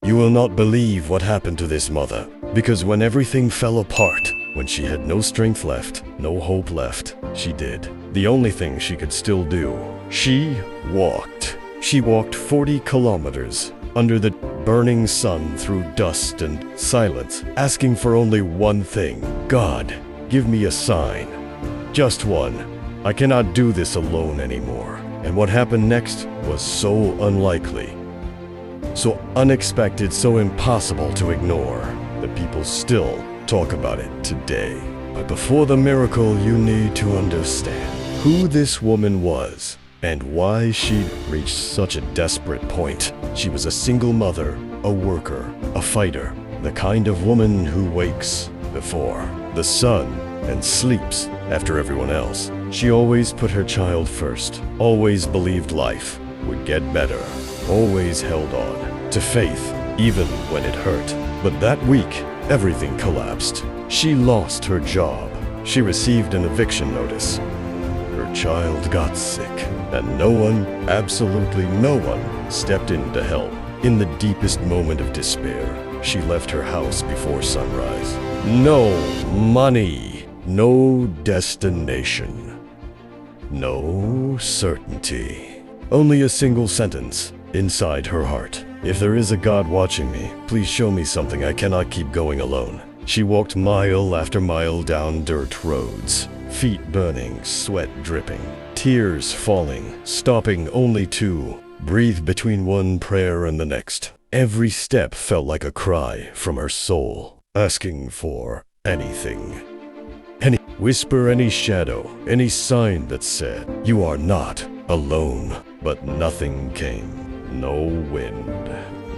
You will not believe what happened to this mother, because when everything fell apart, when she had no strength left, no hope left, she did the only thing she could still do. She walked. She walked 40 kilometers under the burning sun through dust and silence, asking for only one thing. God, give me a sign. Just one. I cannot do this alone anymore. And what happened next was so unlikely, so unexpected, so impossible to ignore, that people still talk about it today. But before the miracle, you need to understand who this woman was and why she'd reached such a desperate point. She was a single mother, a worker, a fighter, the kind of woman who wakes before the sun and sleeps after everyone else. She always put her child first, always believed life would get better, always held on to faith even when it hurt. But that week, everything collapsed. She lost her job. She received an eviction notice. Her child got sick, and no one, absolutely no one, stepped in to help. In the deepest moment of despair, she left her house before sunrise. No money, no destination, no certainty. Only a single sentence inside her heart. If there is a God watching me, please show me something. I cannot keep going alone. She walked mile after mile down dirt roads, feet burning, sweat dripping, tears falling, stopping only to breathe between one prayer and the next. Every step felt like a cry from her soul, asking for anything. Any whisper, any shadow, any sign that said, you are not alone. But nothing came. No wind,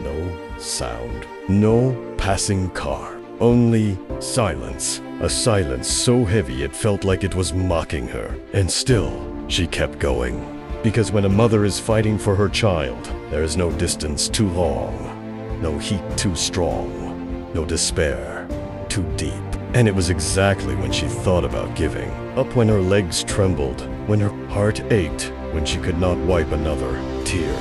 no sound, no passing car. Only silence. A silence so heavy it felt like it was mocking her. And still, she kept going. Because when a mother is fighting for her child, there is no distance too long, no heat too strong, no despair too deep. And it was exactly when she thought about giving up, when her legs trembled, when her heart ached, when she could not wipe another tear,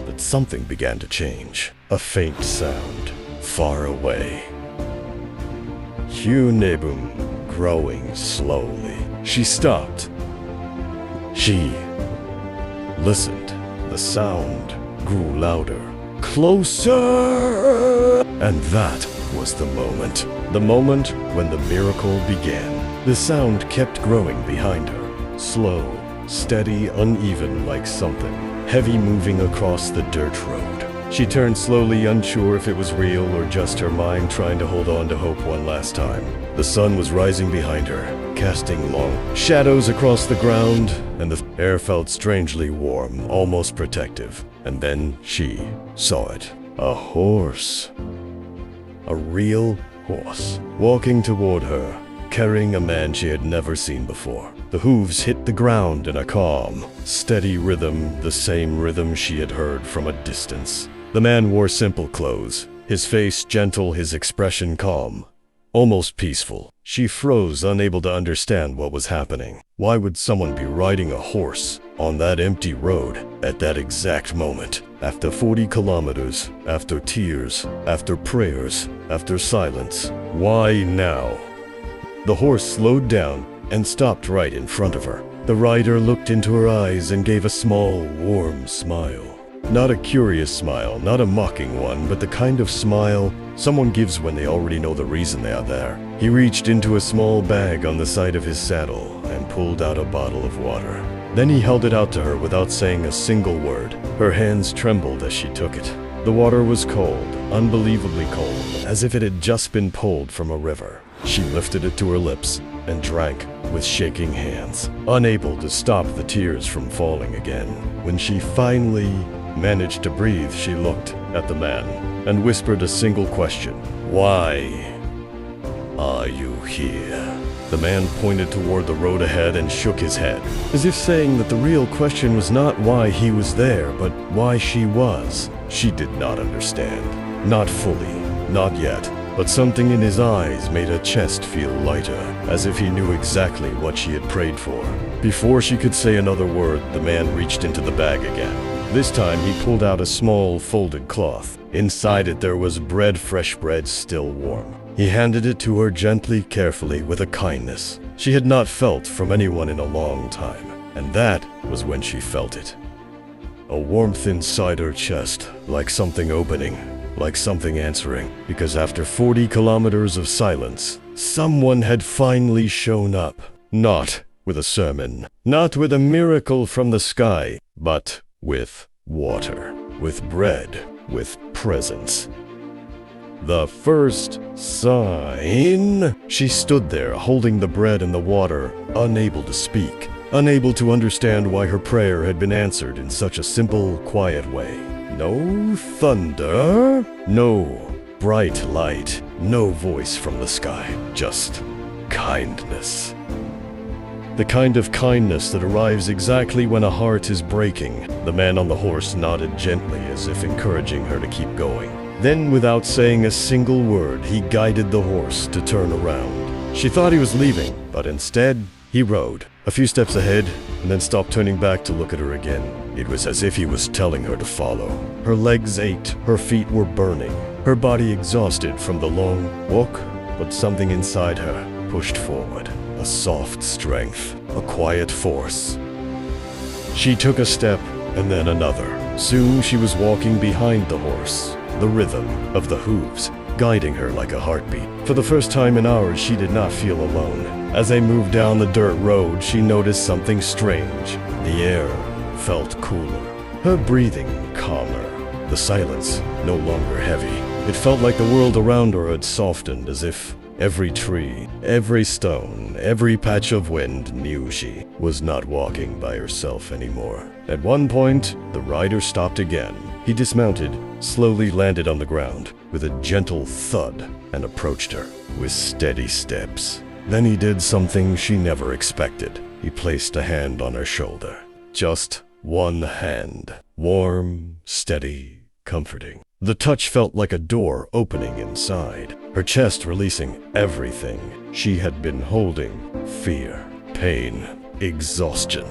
that something began to change. A faint sound, far away. Nebum, growing slowly. She stopped. She listened. The sound grew louder, closer. And that was the moment when the miracle began. The sound kept growing behind her, slow, steady, uneven, like something heavy moving across the dirt road. She turned slowly, unsure if it was real or just her mind trying to hold on to hope one last time. The sun was rising behind her, casting long shadows across the ground, and the air felt strangely warm, almost protective. And then she saw it. A horse. A real horse, walking toward her, carrying a man she had never seen before. The hooves hit the ground in a calm, steady rhythm, the same rhythm she had heard from a distance. The man wore simple clothes, his face gentle, his expression calm, almost peaceful. She froze, unable to understand what was happening. Why would someone be riding a horse on that empty road at that exact moment? After 40 kilometers, after tears, after prayers, after silence. Why now? The horse slowed down and stopped right in front of her. The rider looked into her eyes and gave a small, warm smile. Not a curious smile, not a mocking one, but the kind of smile someone gives when they already know the reason they are there. He reached into a small bag on the side of his saddle and pulled out a bottle of water. Then he held it out to her without saying a single word. Her hands trembled as she took it. The water was cold, unbelievably cold, as if it had just been pulled from a river. She lifted it to her lips and drank with shaking hands, unable to stop the tears from falling again. When she finally managed to breathe, she looked at the man and whispered a single question. Why are you here? The man pointed toward the road ahead and shook his head, as if saying that the real question was not why he was there, but why she was. She did not understand. Not fully, not yet. But something in his eyes made her chest feel lighter, as if he knew exactly what she had prayed for. Before she could say another word, the man reached into the bag again. This time he pulled out a small folded cloth. Inside it there was bread, fresh bread, still warm. He handed it to her gently, carefully, with a kindness she had not felt from anyone in a long time. And that was when she felt it. A warmth inside her chest, like something opening, like something answering. Because after 40 kilometers of silence, someone had finally shown up. Not with a sermon, not with a miracle from the sky, but with water, with bread, with presence. The first sign. She stood there, holding the bread and the water, unable to speak, unable to understand why her prayer had been answered in such a simple, quiet way. No thunder, no bright light, no voice from the sky, just kindness. The kind of kindness that arrives exactly when a heart is breaking. The man on the horse nodded gently as if encouraging her to keep going. Then, without saying a single word, he guided the horse to turn around. She thought he was leaving, but instead, he rode a few steps ahead and then stopped, turning back to look at her again. It was as if he was telling her to follow. Her legs ached, her feet were burning, her body exhausted from the long walk, but something inside her pushed forward. A soft strength, a quiet force. She took a step and then another. Soon she was walking behind the horse, the rhythm of the hooves guiding her like a heartbeat. For the first time in hours, she did not feel alone. As they moved down the dirt road, she noticed something strange. The air felt cooler, her breathing calmer, the silence no longer heavy. It felt like the world around her had softened, as if every tree, every stone, every patch of wind knew she was not walking by herself anymore. At one point, the rider stopped again. He dismounted, slowly landed on the ground with a gentle thud, and approached her with steady steps. Then he did something she never expected. He placed a hand on her shoulder. Just one hand. Warm, steady, comforting. The touch felt like a door opening inside, her chest releasing everything she had been holding. Fear, pain, exhaustion.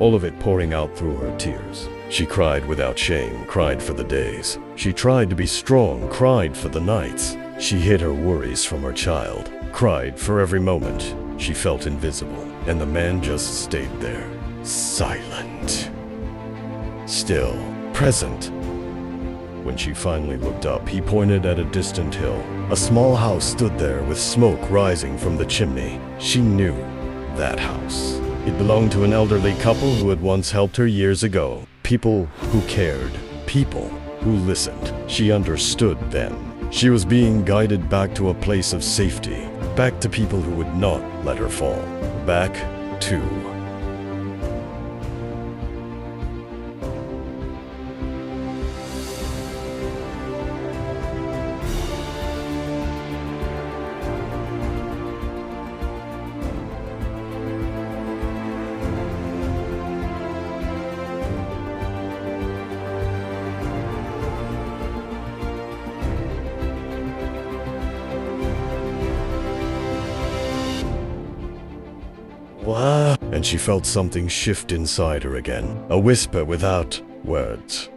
All of it pouring out through her tears. She cried without shame, cried for the days. She tried to be strong, cried for the nights. She hid her worries from her child, cried for every moment she felt invisible. And the man just stayed there, silent. Still, present. When she finally looked up, he pointed at a distant hill. A small house stood there with smoke rising from the chimney. She knew that house. It belonged to an elderly couple who had once helped her years ago. People who cared. People who listened. She understood then. She was being guided back to a place of safety. Back to people who would not let her fall. Back to and she felt something shift inside her again. A whisper without words.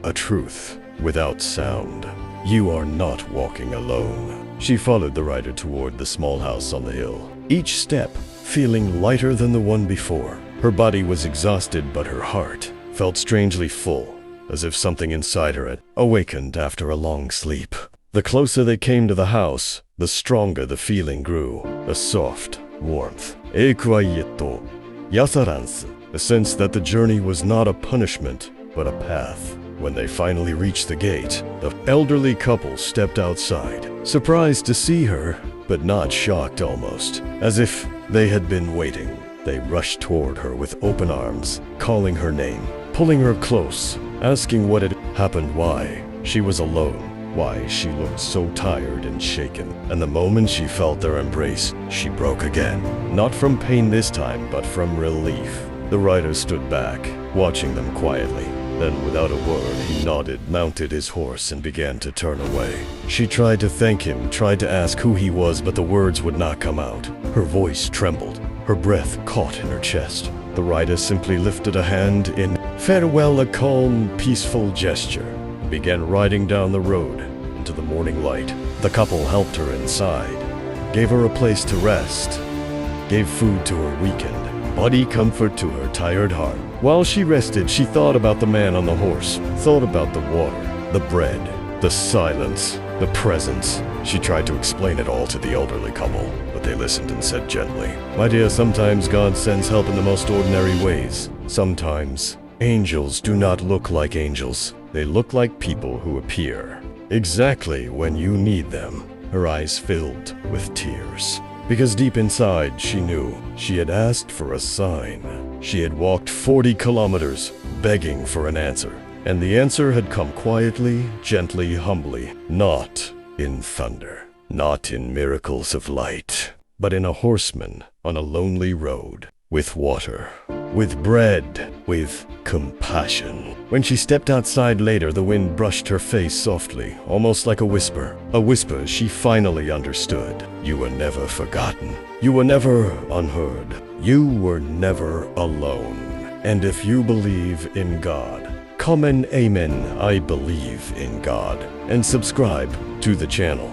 A truth without sound. You are not walking alone. She followed the rider toward the small house on the hill, each step feeling lighter than the one before. Her body was exhausted, but her heart felt strangely full, as if something inside her had awakened after a long sleep. The closer they came to the house, the stronger the feeling grew. A soft warmth. Quietest, yasarance. A sense that the journey was not a punishment, but a path. When they finally reached the gate, the elderly couple stepped outside, surprised to see her, but not shocked almost, as if they had been waiting. They rushed toward her with open arms, calling her name, pulling her close, asking what had happened, why she was alone. Why she looked so tired and shaken, and the moment she felt their embrace, she broke again. Not from pain this time, but from relief. The rider stood back, watching them quietly. Then, without a word, he nodded, mounted his horse, and began to turn away. She tried to thank him, tried to ask who he was, but the words would not come out. Her voice trembled, her breath caught in her chest. The rider simply lifted a hand in farewell, a calm, peaceful gesture, began riding down the road into the morning light. The couple helped her inside, gave her a place to rest, gave food to her weakened, body comfort to her tired heart. While she rested, she thought about the man on the horse, thought about the water, the bread, the silence, the presence. She tried to explain it all to the elderly couple, but they listened and said gently, "My dear, sometimes God sends help in the most ordinary ways. Sometimes angels do not look like angels. They look like people who appear exactly when you need them." Her eyes filled with tears, because deep inside she knew she had asked for a sign. She had walked 40 kilometers begging for an answer, and the answer had come quietly, gently, humbly, not in thunder, not in miracles of light, but in a horseman on a lonely road, with water, with bread, with compassion. When she stepped outside later, the wind brushed her face softly, almost like a whisper she finally understood. You were never forgotten. You were never unheard. You were never alone. And if you believe in God, come and amen, I believe in God, and subscribe to the channel.